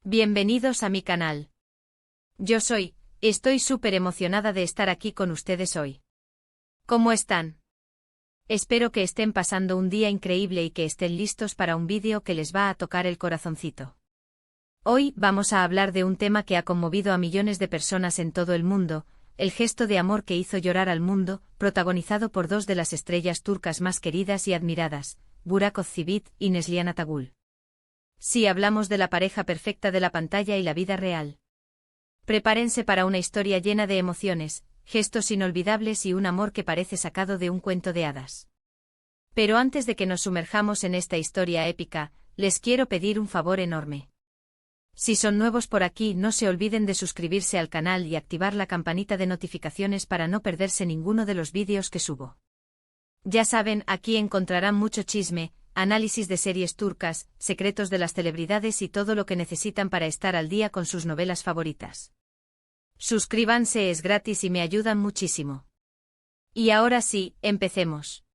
Bienvenidos a mi canal. Estoy súper emocionada de estar aquí con ustedes hoy. ¿Cómo están? Espero que estén pasando un día increíble y que estén listos para un vídeo que les va a tocar el corazoncito. Hoy vamos a hablar de un tema que ha conmovido a millones de personas en todo el mundo, el gesto de amor que hizo llorar al mundo, protagonizado por dos de las estrellas turcas más queridas y admiradas, Burak Özçivit y Neslihan Atagül. Sí, hablamos de la pareja perfecta de la pantalla y la vida real. Prepárense para una historia llena de emociones, gestos inolvidables y un amor que parece sacado de un cuento de hadas. Pero antes de que nos sumerjamos en esta historia épica, les quiero pedir un favor enorme. Si son nuevos por aquí, no se olviden de suscribirse al canal y activar la campanita de notificaciones para no perderse ninguno de los vídeos que subo. Ya saben, aquí encontrarán mucho chisme, análisis de series turcas, secretos de las celebridades y todo lo que necesitan para estar al día con sus novelas favoritas. Suscríbanse, es gratis y me ayudan muchísimo. Y ahora sí, empecemos.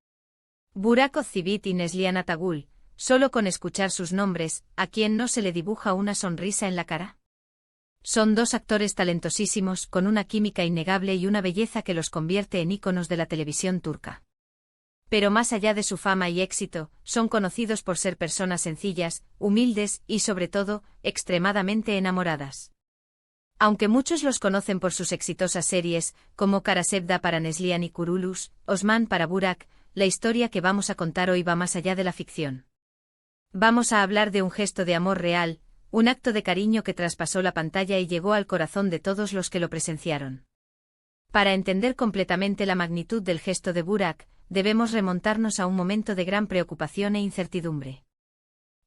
Burak Özçivit y Neslihan Atagül, solo con escuchar sus nombres, ¿a quién no se le dibuja una sonrisa en la cara? Son dos actores talentosísimos, con una química innegable y una belleza que los convierte en íconos de la televisión turca. Pero más allá de su fama y éxito, son conocidos por ser personas sencillas, humildes y, sobre todo, extremadamente enamoradas. Aunque muchos los conocen por sus exitosas series, como Kara Sevda para Neslihan y Kuruluş, Osman para Burak, la historia que vamos a contar hoy va más allá de la ficción. Vamos a hablar de un gesto de amor real, un acto de cariño que traspasó la pantalla y llegó al corazón de todos los que lo presenciaron. Para entender completamente la magnitud del gesto de Burak, debemos remontarnos a un momento de gran preocupación e incertidumbre.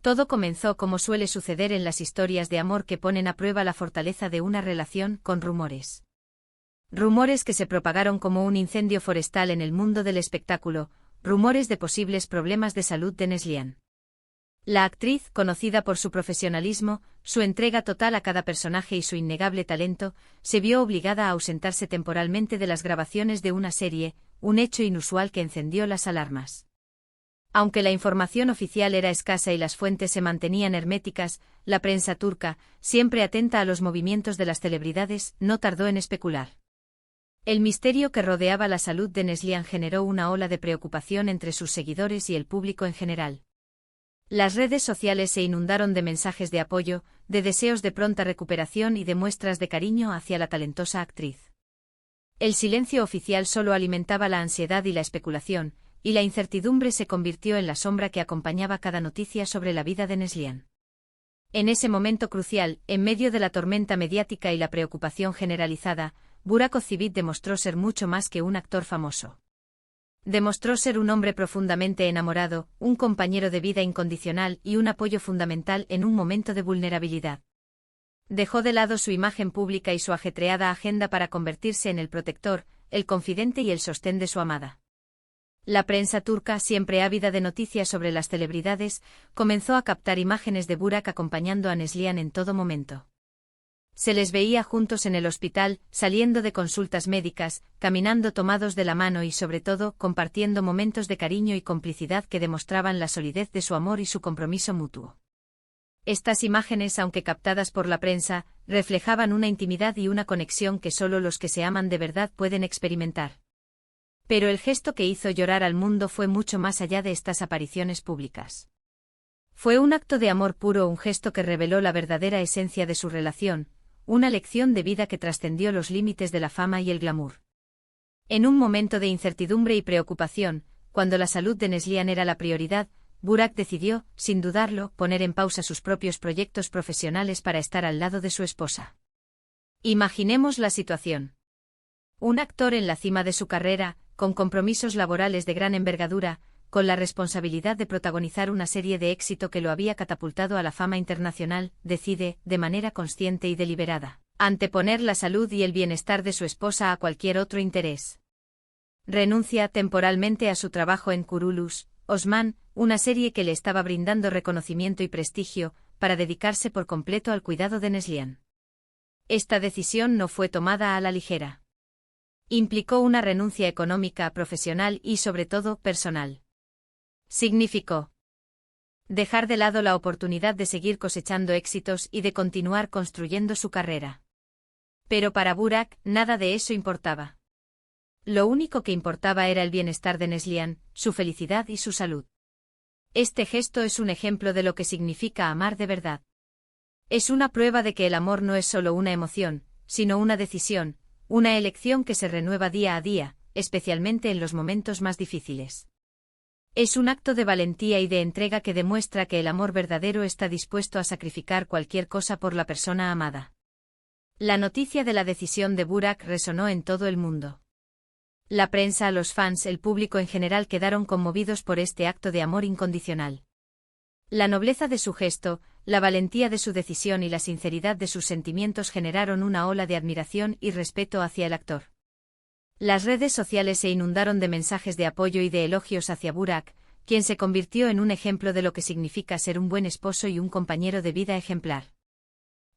Todo comenzó como suele suceder en las historias de amor que ponen a prueba la fortaleza de una relación, con rumores. Rumores que se propagaron como un incendio forestal en el mundo del espectáculo, rumores de posibles problemas de salud de Neslihan. La actriz, conocida por su profesionalismo, su entrega total a cada personaje y su innegable talento, se vio obligada a ausentarse temporalmente de las grabaciones de una serie, un hecho inusual que encendió las alarmas. Aunque la información oficial era escasa y las fuentes se mantenían herméticas, la prensa turca, siempre atenta a los movimientos de las celebridades, no tardó en especular. El misterio que rodeaba la salud de Neslihan generó una ola de preocupación entre sus seguidores y el público en general. Las redes sociales se inundaron de mensajes de apoyo, de deseos de pronta recuperación y de muestras de cariño hacia la talentosa actriz. El silencio oficial solo alimentaba la ansiedad y la especulación, y la incertidumbre se convirtió en la sombra que acompañaba cada noticia sobre la vida de Neslihan. En ese momento crucial, en medio de la tormenta mediática y la preocupación generalizada, Burak Özçivit demostró ser mucho más que un actor famoso. Demostró ser un hombre profundamente enamorado, un compañero de vida incondicional y un apoyo fundamental en un momento de vulnerabilidad. Dejó de lado su imagen pública y su ajetreada agenda para convertirse en el protector, el confidente y el sostén de su amada. La prensa turca, siempre ávida de noticias sobre las celebridades, comenzó a captar imágenes de Burak acompañando a Neslihan en todo momento. Se les veía juntos en el hospital, saliendo de consultas médicas, caminando tomados de la mano y sobre todo, compartiendo momentos de cariño y complicidad que demostraban la solidez de su amor y su compromiso mutuo. Estas imágenes, aunque captadas por la prensa, reflejaban una intimidad y una conexión que solo los que se aman de verdad pueden experimentar. Pero el gesto que hizo llorar al mundo fue mucho más allá de estas apariciones públicas. Fue un acto de amor puro, un gesto que reveló la verdadera esencia de su relación, una lección de vida que trascendió los límites de la fama y el glamour. En un momento de incertidumbre y preocupación, cuando la salud de Neslihan era la prioridad, Burak decidió, sin dudarlo, poner en pausa sus propios proyectos profesionales para estar al lado de su esposa. Imaginemos la situación. Un actor en la cima de su carrera, con compromisos laborales de gran envergadura, con la responsabilidad de protagonizar una serie de éxito que lo había catapultado a la fama internacional, decide, de manera consciente y deliberada, anteponer la salud y el bienestar de su esposa a cualquier otro interés. Renuncia temporalmente a su trabajo en Kuruluş, Osman, una serie que le estaba brindando reconocimiento y prestigio, para dedicarse por completo al cuidado de Neslihan. Esta decisión no fue tomada a la ligera. Implicó una renuncia económica, profesional y sobre todo personal. Significó Dejar de lado la oportunidad de seguir cosechando éxitos y de continuar construyendo su carrera. Pero para Burak, nada de eso importaba. Lo único que importaba era el bienestar de Neslihan, su felicidad y su salud. Este gesto es un ejemplo de lo que significa amar de verdad. Es una prueba de que el amor no es solo una emoción, sino una decisión, una elección que se renueva día a día, especialmente en los momentos más difíciles. Es un acto de valentía y de entrega que demuestra que el amor verdadero está dispuesto a sacrificar cualquier cosa por la persona amada. La noticia de la decisión de Burak resonó en todo el mundo. La prensa, los fans, el público en general quedaron conmovidos por este acto de amor incondicional. La nobleza de su gesto, la valentía de su decisión y la sinceridad de sus sentimientos generaron una ola de admiración y respeto hacia el actor. Las redes sociales se inundaron de mensajes de apoyo y de elogios hacia Burak, quien se convirtió en un ejemplo de lo que significa ser un buen esposo y un compañero de vida ejemplar.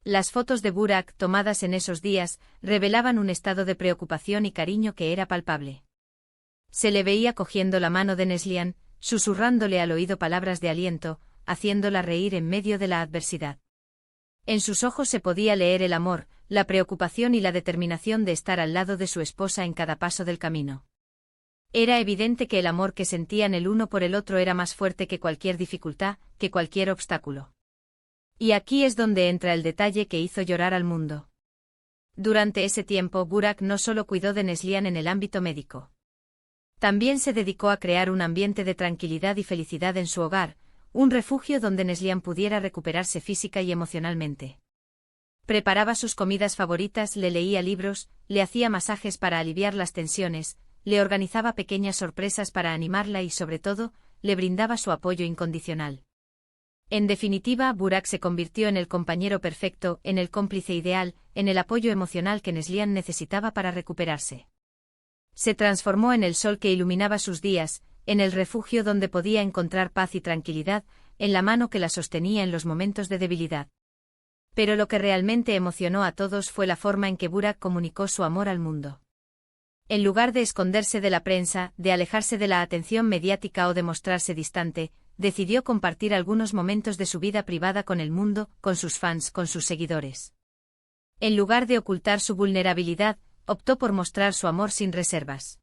Las fotos de Burak, tomadas en esos días, revelaban un estado de preocupación y cariño que era palpable. Se le veía cogiendo la mano de Neslihan, susurrándole al oído palabras de aliento, haciéndola reír en medio de la adversidad. En sus ojos se podía leer el amor, la preocupación y la determinación de estar al lado de su esposa en cada paso del camino. Era evidente que el amor que sentían el uno por el otro era más fuerte que cualquier dificultad, que cualquier obstáculo. Y aquí es donde entra el detalle que hizo llorar al mundo. Durante ese tiempo Burak no solo cuidó de Neslihan en el ámbito médico. También se dedicó a crear un ambiente de tranquilidad y felicidad en su hogar, un refugio donde Neslihan pudiera recuperarse física y emocionalmente. Preparaba sus comidas favoritas, le leía libros, le hacía masajes para aliviar las tensiones, le organizaba pequeñas sorpresas para animarla y sobre todo, le brindaba su apoyo incondicional. En definitiva, Burak se convirtió en el compañero perfecto, en el cómplice ideal, en el apoyo emocional que Neslihan necesitaba para recuperarse. Se transformó en el sol que iluminaba sus días, en el refugio donde podía encontrar paz y tranquilidad, en la mano que la sostenía en los momentos de debilidad. Pero lo que realmente emocionó a todos fue la forma en que Burak comunicó su amor al mundo. En lugar de esconderse de la prensa, de alejarse de la atención mediática o de mostrarse distante, decidió compartir algunos momentos de su vida privada con el mundo, con sus fans, con sus seguidores. En lugar de ocultar su vulnerabilidad, optó por mostrar su amor sin reservas.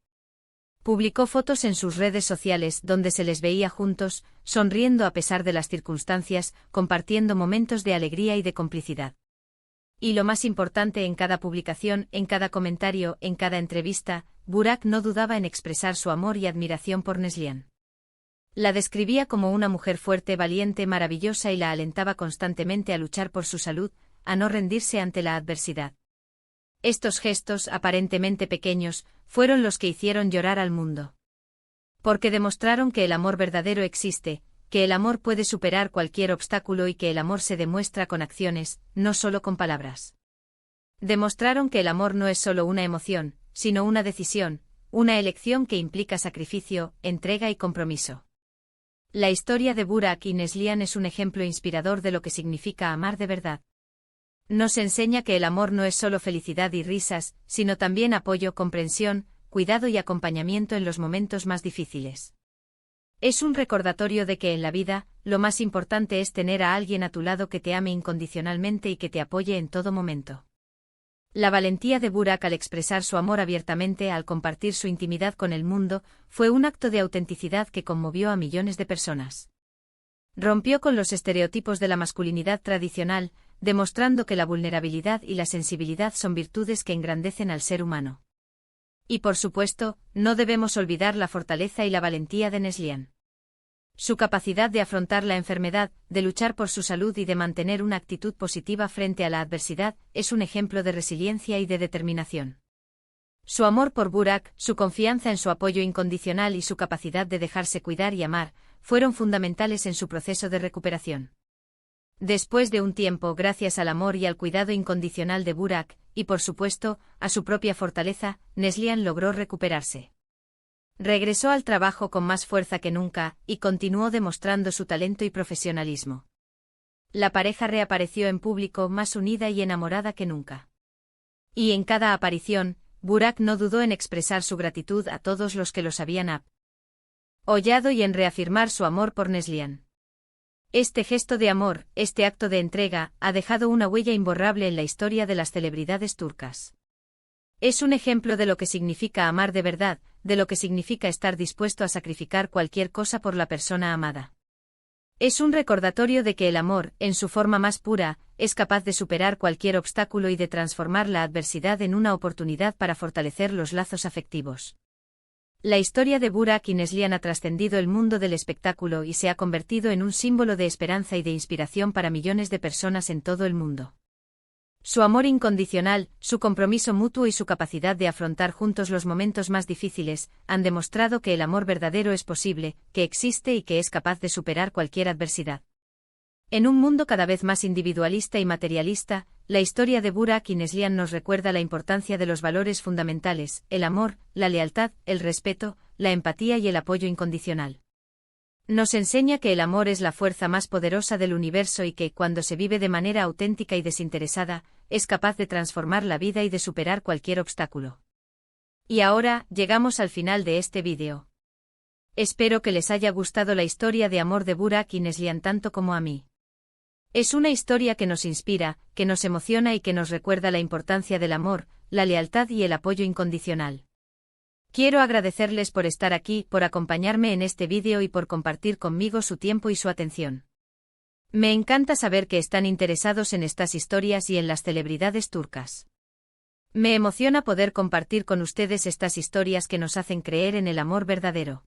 Publicó fotos en sus redes sociales donde se les veía juntos, sonriendo a pesar de las circunstancias, compartiendo momentos de alegría y de complicidad. Y lo más importante, en cada publicación, en cada comentario, en cada entrevista, Burak no dudaba en expresar su amor y admiración por Neslihan. La describía como una mujer fuerte, valiente, maravillosa y la alentaba constantemente a luchar por su salud, a no rendirse ante la adversidad. Estos gestos, aparentemente pequeños, fueron los que hicieron llorar al mundo. Porque demostraron que el amor verdadero existe, que el amor puede superar cualquier obstáculo y que el amor se demuestra con acciones, no solo con palabras. Demostraron que el amor no es solo una emoción, sino una decisión, una elección que implica sacrificio, entrega y compromiso. La historia de Burak y Neslihan es un ejemplo inspirador de lo que significa amar de verdad. Nos enseña que el amor no es solo felicidad y risas, sino también apoyo, comprensión, cuidado y acompañamiento en los momentos más difíciles. Es un recordatorio de que en la vida, lo más importante es tener a alguien a tu lado que te ame incondicionalmente y que te apoye en todo momento. La valentía de Burak al expresar su amor abiertamente, al compartir su intimidad con el mundo, fue un acto de autenticidad que conmovió a millones de personas. Rompió con los estereotipos de la masculinidad tradicional, demostrando que la vulnerabilidad y la sensibilidad son virtudes que engrandecen al ser humano. Y por supuesto, no debemos olvidar la fortaleza y la valentía de Neslihan. Su capacidad de afrontar la enfermedad, de luchar por su salud y de mantener una actitud positiva frente a la adversidad, es un ejemplo de resiliencia y de determinación. Su amor por Burak, su confianza en su apoyo incondicional y su capacidad de dejarse cuidar y amar, fueron fundamentales en su proceso de recuperación. Después de un tiempo, gracias al amor y al cuidado incondicional de Burak, y por supuesto, a su propia fortaleza, Neslihan logró recuperarse. Regresó al trabajo con más fuerza que nunca, y continuó demostrando su talento y profesionalismo. La pareja reapareció en público más unida y enamorada que nunca. Y en cada aparición, Burak no dudó en expresar su gratitud a todos los que los habían apoyado y en reafirmar su amor por Neslihan. Este gesto de amor, este acto de entrega, ha dejado una huella imborrable en la historia de las celebridades turcas. Es un ejemplo de lo que significa amar de verdad, de lo que significa estar dispuesto a sacrificar cualquier cosa por la persona amada. Es un recordatorio de que el amor, en su forma más pura, es capaz de superar cualquier obstáculo y de transformar la adversidad en una oportunidad para fortalecer los lazos afectivos. La historia de Burak Yılmaz ha trascendido el mundo del espectáculo y se ha convertido en un símbolo de esperanza y de inspiración para millones de personas en todo el mundo. Su amor incondicional, su compromiso mutuo y su capacidad de afrontar juntos los momentos más difíciles, han demostrado que el amor verdadero es posible, que existe y que es capaz de superar cualquier adversidad. En un mundo cada vez más individualista y materialista, la historia de Burak Yılmaz nos recuerda la importancia de los valores fundamentales, el amor, la lealtad, el respeto, la empatía y el apoyo incondicional. Nos enseña que el amor es la fuerza más poderosa del universo y que, cuando se vive de manera auténtica y desinteresada, es capaz de transformar la vida y de superar cualquier obstáculo. Y ahora, llegamos al final de este vídeo. Espero que les haya gustado la historia de amor de Burak Yılmaz tanto como a mí. Es una historia que nos inspira, que nos emociona y que nos recuerda la importancia del amor, la lealtad y el apoyo incondicional. Quiero agradecerles por estar aquí, por acompañarme en este vídeo y por compartir conmigo su tiempo y su atención. Me encanta saber que están interesados en estas historias y en las celebridades turcas. Me emociona poder compartir con ustedes estas historias que nos hacen creer en el amor verdadero.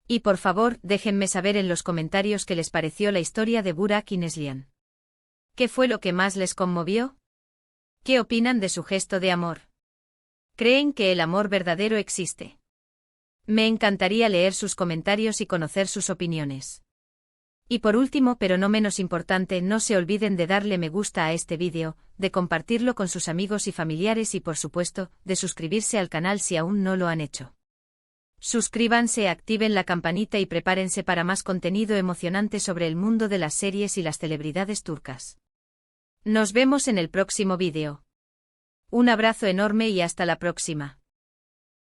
Y por favor, déjenme saber en los comentarios qué les pareció la historia de Burak Yılmaz. ¿Qué fue lo que más les conmovió? ¿Qué opinan de su gesto de amor? ¿Creen que el amor verdadero existe? Me encantaría leer sus comentarios y conocer sus opiniones. Y por último, pero no menos importante, no se olviden de darle me gusta a este vídeo, de compartirlo con sus amigos y familiares y por supuesto, de suscribirse al canal si aún no lo han hecho. Suscríbanse, activen la campanita y prepárense para más contenido emocionante sobre el mundo de las series y las celebridades turcas. Nos vemos en el próximo vídeo. Un abrazo enorme y hasta la próxima.